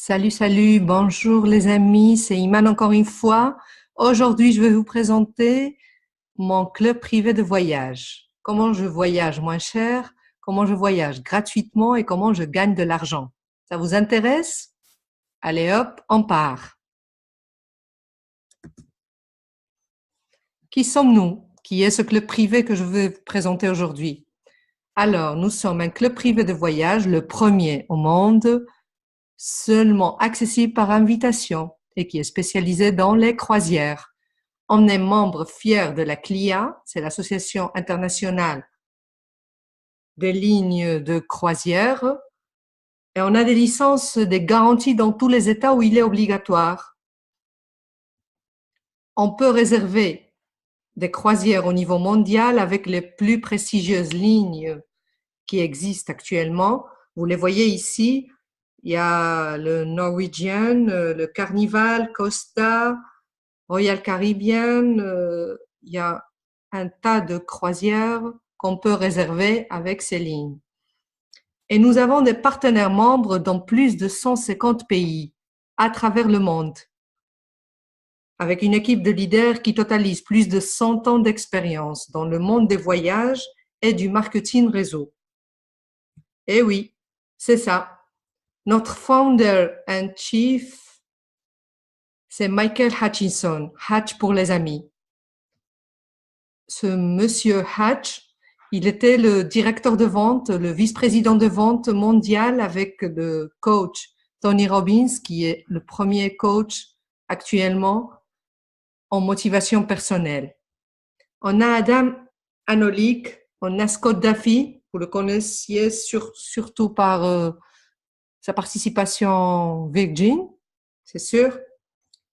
Salut, salut, bonjour les amis, c'est Iman encore une fois. Aujourd'hui, je vais vous présenter mon club privé de voyage. Comment je voyage moins cher, comment je voyage gratuitement et comment je gagne de l'argent. Ça vous intéresse? Allez hop, on part. Qui sommes-nous? Qui est ce club privé que je vais vous présenter aujourd'hui? Alors, nous sommes un club privé de voyage, le premier au monde, seulement accessible par invitation et qui est spécialisé dans les croisières. On est membre fier de la CLIA, c'est l'Association internationale des lignes de croisière, et on a des licences, des garanties dans tous les États où il est obligatoire. On peut réserver des croisières au niveau mondial avec les plus prestigieuses lignes qui existent actuellement. Vous les voyez ici, il y a le Norwegian, le Carnival, Costa, Royal Caribbean, il y a un tas de croisières qu'on peut réserver avec ces lignes. Et nous avons des partenaires membres dans plus de 150 pays à travers le monde, avec une équipe de leaders qui totalise plus de 100 ans d'expérience dans le monde des voyages et du marketing réseau. Eh oui, c'est ça. Notre founder and chief, c'est Michael Hutchinson, Hatch pour les amis. Ce monsieur Hatch, il était le directeur de vente, le vice-président de vente mondial avec le coach Tony Robbins, qui est le premier coach actuellement en motivation personnelle. On a Adam Anolik, on a Scott Duffy, vous le connaissiez surtout par sa participation Virgin, c'est sûr.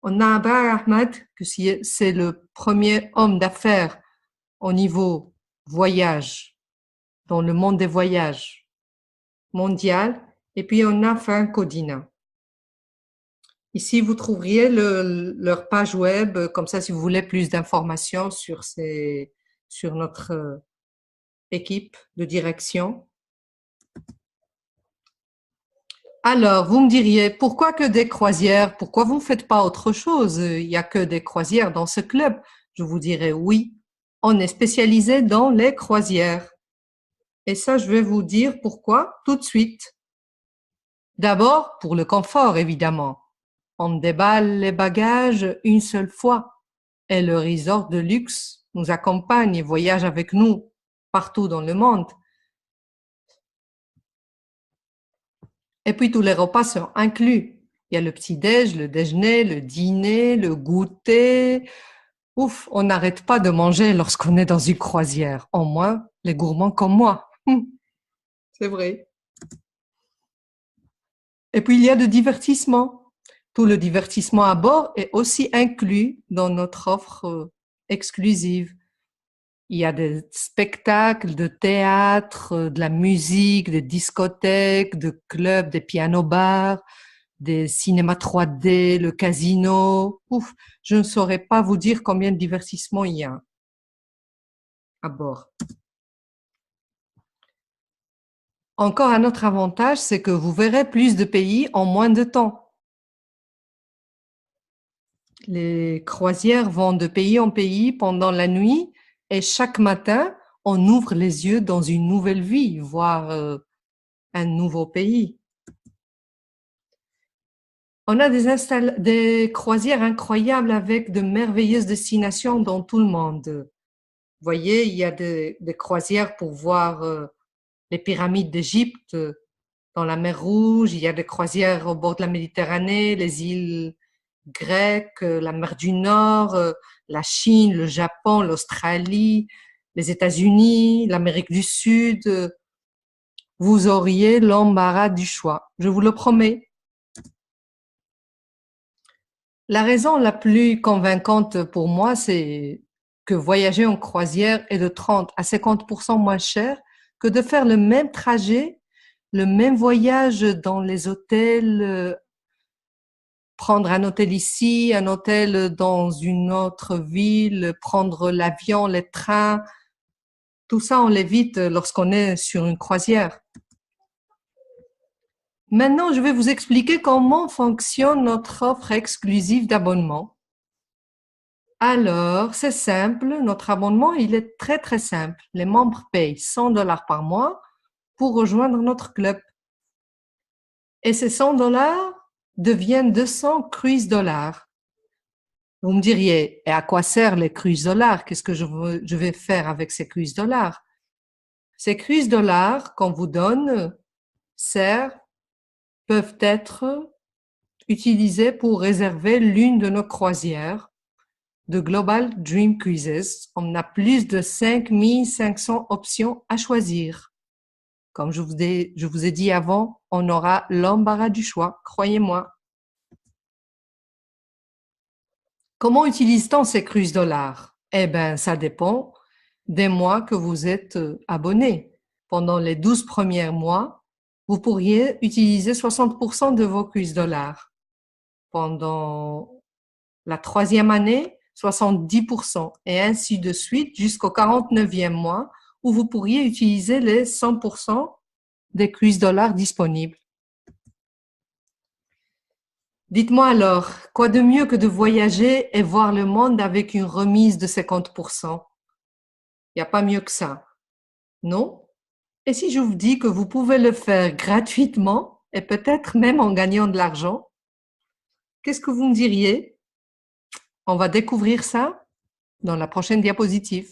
On a Abar Ahmad, que c'est le premier homme d'affaires au niveau voyage, dans le monde des voyages mondial. Et puis, on a Frank Codina. Ici, vous trouveriez leur page web, comme ça, si vous voulez plus d'informations sur notre équipe de direction. Alors, vous me diriez, pourquoi que des croisières? Pourquoi vous ne faites pas autre chose? Il n'y a que des croisières dans ce club. Je vous dirais oui, on est spécialisé dans les croisières. Et ça, je vais vous dire pourquoi tout de suite. D'abord, pour le confort, évidemment. On déballe les bagages une seule fois et le resort de luxe nous accompagne et voyage avec nous partout dans le monde. Et puis tous les repas sont inclus. Il y a le petit-déj, le déjeuner, le dîner, le goûter. Ouf, on n'arrête pas de manger lorsqu'on est dans une croisière. Au moins, les gourmands comme moi. C'est vrai. Et puis, il y a le divertissement. Tout le divertissement à bord est aussi inclus dans notre offre exclusive. Il y a des spectacles de théâtre, de la musique, des discothèques, de clubs, des pianos-bars, des cinémas 3D, le casino. Ouf, je ne saurais pas vous dire combien de divertissements il y a à bord. Encore un autre avantage, c'est que vous verrez plus de pays en moins de temps. Les croisières vont de pays en pays pendant la nuit et chaque matin, on ouvre les yeux dans une nouvelle vie, voire un nouveau pays. On a des croisières incroyables avec de merveilleuses destinations dans tout le monde. Vous voyez, il y a des croisières pour voir les pyramides d'Égypte dans la mer Rouge, il y a des croisières au bord de la Méditerranée, les îles grecques, la mer du Nord, la Chine, le Japon, l'Australie, les États-Unis, l'Amérique du Sud. Vous auriez l'embarras du choix, je vous le promets. La raison la plus convaincante pour moi, c'est que voyager en croisière est de 30 à 50% moins cher que de faire le même trajet, le même voyage dans les hôtels, prendre un hôtel ici, un hôtel dans une autre ville, prendre l'avion, les trains. Tout ça, on l'évite lorsqu'on est sur une croisière. Maintenant, je vais vous expliquer comment fonctionne notre offre exclusive d'abonnement. Alors, c'est simple, notre abonnement, il est très très simple. Les membres payent 100 $ par mois pour rejoindre notre club. Et ces 100 $ deviennent 200 cruise dollars. Vous me diriez, et à quoi servent les cruise dollars? Qu'est-ce que je vais faire avec ces cruise dollars? Ces cruise dollars qu'on vous donne peuvent être utilisés pour réserver l'une de nos croisières de Global Dream Cruises. On a plus de 5500 options à choisir. Comme je vous ai dit avant, on aura l'embarras du choix, croyez-moi. Comment utilise-t-on ces cruise dollars? Eh bien, ça dépend des mois que vous êtes abonné. Pendant les 12 premiers mois, vous pourriez utiliser 60% de vos cruise dollars. Pendant la 3e année, 70% et ainsi de suite jusqu'au 49e mois où vous pourriez utiliser les 100% des cruise dollars disponibles. Dites-moi alors, quoi de mieux que de voyager et voir le monde avec une remise de 50%? Il n'y a pas mieux que ça, non? Et si je vous dis que vous pouvez le faire gratuitement et peut-être même en gagnant de l'argent, qu'est-ce que vous me diriez? On va découvrir ça dans la prochaine diapositive.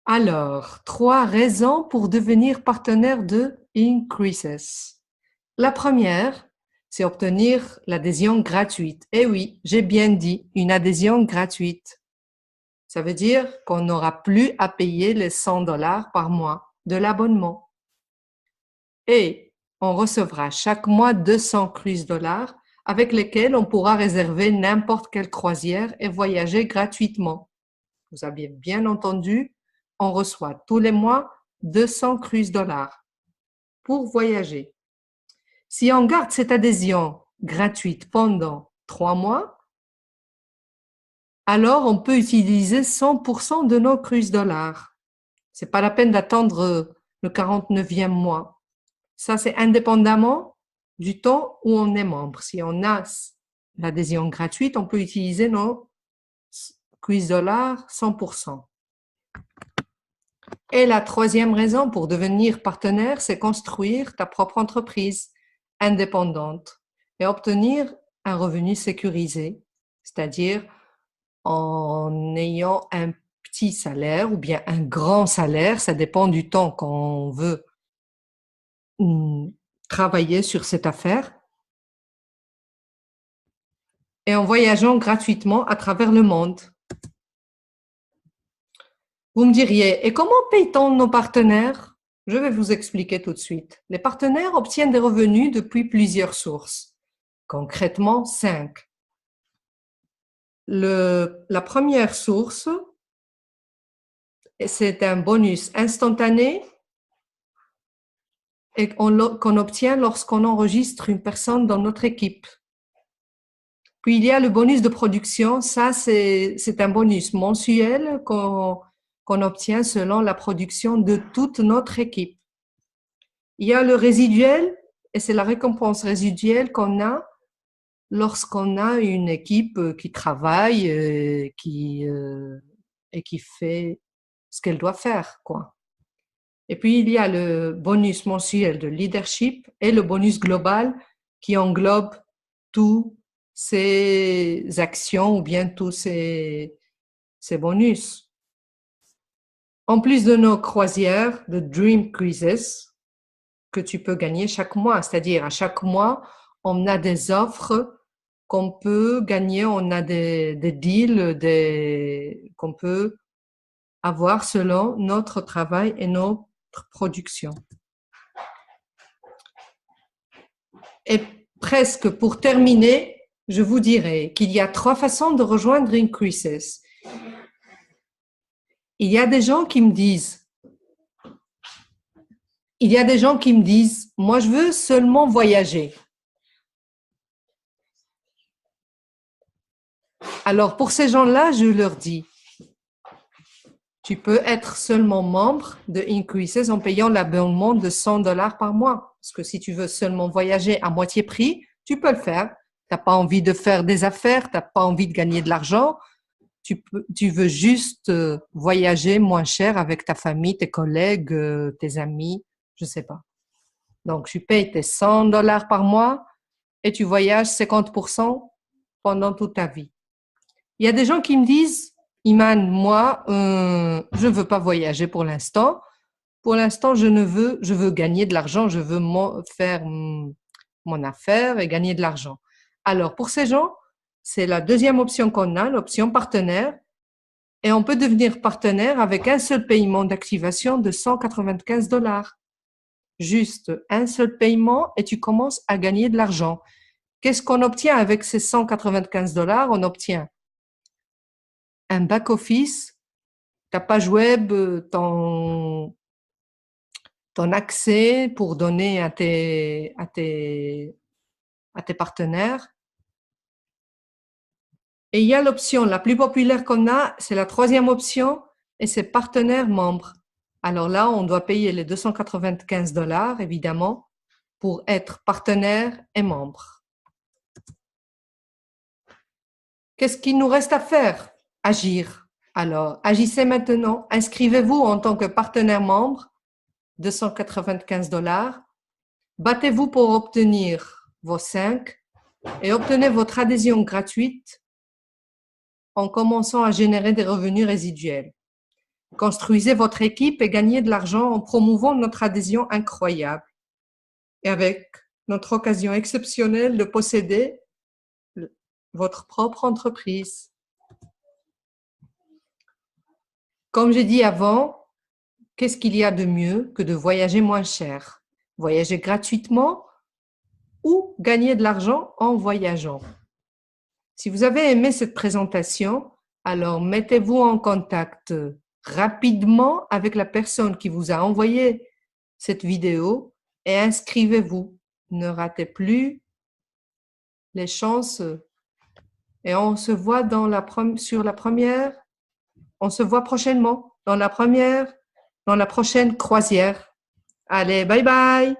Alors, 3 raisons pour devenir partenaire de Increases. La première, c'est obtenir l'adhésion gratuite. Eh oui, j'ai bien dit, une adhésion gratuite. Ça veut dire qu'on n'aura plus à payer les 100 $ par mois de l'abonnement. Et on recevra chaque mois 200 cruise dollars avec lesquels on pourra réserver n'importe quelle croisière et voyager gratuitement. Vous avez bien entendu, on reçoit tous les mois 200 cruise dollars pour voyager. Si on garde cette adhésion gratuite pendant 3 mois, alors on peut utiliser 100% de nos cruise dollars. C'est pas la peine d'attendre le 49e mois. Ça, c'est indépendamment du temps où on est membre. Si on a l'adhésion gratuite, on peut utiliser nos cruise dollars 100%. Et la 3e raison pour devenir partenaire, c'est construire ta propre entreprise indépendante et obtenir un revenu sécurisé, c'est-à-dire en ayant un petit salaire ou bien un grand salaire, ça dépend du temps qu'on veut travailler sur cette affaire, et en voyageant gratuitement à travers le monde. Vous me diriez, et comment paye-t-on nos partenaires? Je vais vous expliquer tout de suite. Les partenaires obtiennent des revenus depuis plusieurs sources, concrètement 5. La première source, c'est un bonus instantané et qu'on obtient lorsqu'on enregistre une personne dans notre équipe. Puis il y a le bonus de production, ça c'est un bonus mensuel qu'on obtient selon la production de toute notre équipe. Il y a le résiduel, et c'est la récompense résiduelle qu'on a lorsqu'on a une équipe qui travaille et qui fait ce qu'elle doit faire, quoi. Et puis, il y a le bonus mensuel de leadership et le bonus global qui englobe tous ces actions ou bien tous ces bonus. En plus de nos croisières de Dream Cruises que tu peux gagner chaque mois, c'est-à-dire à chaque mois, on a des offres qu'on peut gagner, on a des deals qu'on peut avoir selon notre travail et notre production. Et presque pour terminer, je vous dirai qu'il y a 3 façons de rejoindre Increases. Il y a des gens qui me disent, moi je veux seulement voyager. Alors pour ces gens-là, je leur dis, Tu peux être seulement membre de Increases en payant l'abonnement de $100 par mois. Parce que si tu veux seulement voyager à moitié prix, tu peux le faire. Tu n'as pas envie de faire des affaires, tu n'as pas envie de gagner de l'argent. Tu veux juste voyager moins cher avec ta famille, tes collègues, tes amis, je sais pas. Donc, tu payes tes $100 par mois et tu voyages 50% pendant toute ta vie. Il y a des gens qui me disent, Iman, moi, je ne veux pas voyager pour l'instant. Pour l'instant, je veux gagner de l'argent, je veux faire mon affaire et gagner de l'argent. Alors, pour ces gens, c'est la deuxième option qu'on a, l'option partenaire. Et on peut devenir partenaire avec un seul paiement d'activation de $195. Juste un seul paiement et tu commences à gagner de l'argent. Qu'est-ce qu'on obtient avec ces $195? On obtient un back-office, ta page web, ton accès pour donner à tes partenaires. Et il y a l'option la plus populaire qu'on a, c'est la troisième option, et c'est partenaire membre. Alors là, on doit payer les $295, évidemment, pour être partenaire et membre. Qu'est-ce qu'il nous reste à faire? Agir. Alors, agissez maintenant. Inscrivez-vous en tant que partenaire membre, $295. Battez-vous pour obtenir vos 5 et obtenez votre adhésion gratuite en commençant à générer des revenus résiduels. Construisez votre équipe et gagnez de l'argent en promouvant notre adhésion incroyable et avec notre occasion exceptionnelle de posséder votre propre entreprise. Comme j'ai dit avant, qu'est-ce qu'il y a de mieux que de voyager moins cher? Voyager gratuitement ou gagner de l'argent en voyageant. Si vous avez aimé cette présentation, alors mettez-vous en contact rapidement avec la personne qui vous a envoyé cette vidéo et inscrivez-vous. Ne ratez plus les chances. Et on se voit sur la première, on se voit prochainement dans la prochaine croisière. Allez, bye bye!